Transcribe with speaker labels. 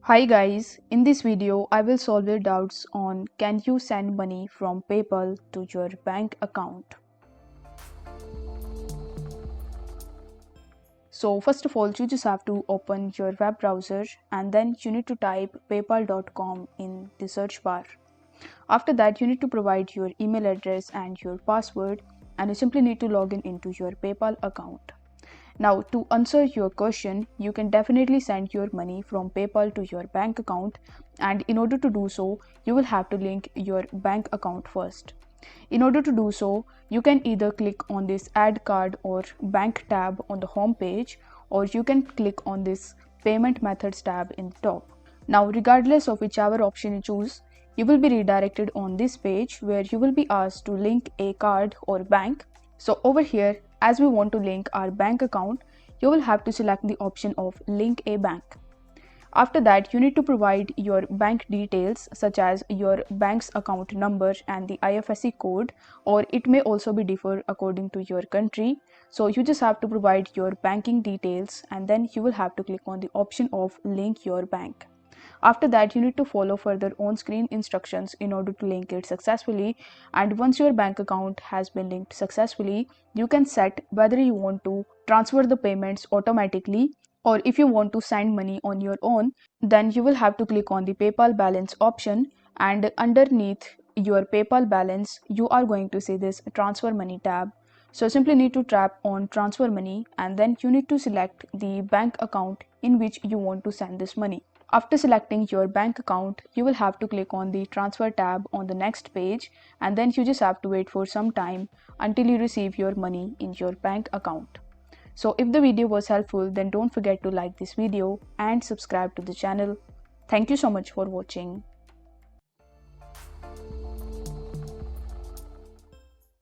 Speaker 1: Hi guys, in this video I will solve your doubts on can you send money from PayPal to your bank account. So first of all you just have to open your web browser and then you need to type paypal.com in the search bar. After that you need to provide your email address and your password and you simply need to log in into your PayPal account. Now, to answer your question, you can definitely send your money from PayPal to your bank account, and in order to do so, you will have to link your bank account first. In order to do so, you can either click on this Add Card or Bank tab on the home page, or you can click on this Payment Methods tab in the top. Now, regardless of whichever option you choose, you will be redirected on this page where you will be asked to link a card or bank. So over here, as we want to link our bank account, you will have to select the option of link a bank. After that, you need to provide your bank details such as your bank's account number and the IFSC code, or it may also be differ according to your country. So you just have to provide your banking details and then you will have to click on the option of link your bank. After that, you need to follow further on-screen instructions in order to link it successfully. And once your bank account has been linked successfully, you can set whether you want to transfer the payments automatically or if you want to send money on your own. Then you will have to click on the PayPal balance option, and underneath your PayPal balance, you are going to see this transfer money tab. So simply need to tap on transfer money and then you need to select the bank account in which you want to send this money. After selecting your bank account, you will have to click on the transfer tab on the next page and then you just have to wait for some time until you receive your money in your bank account. So if the video was helpful, then don't forget to like this video and subscribe to the channel. Thank you so much for watching.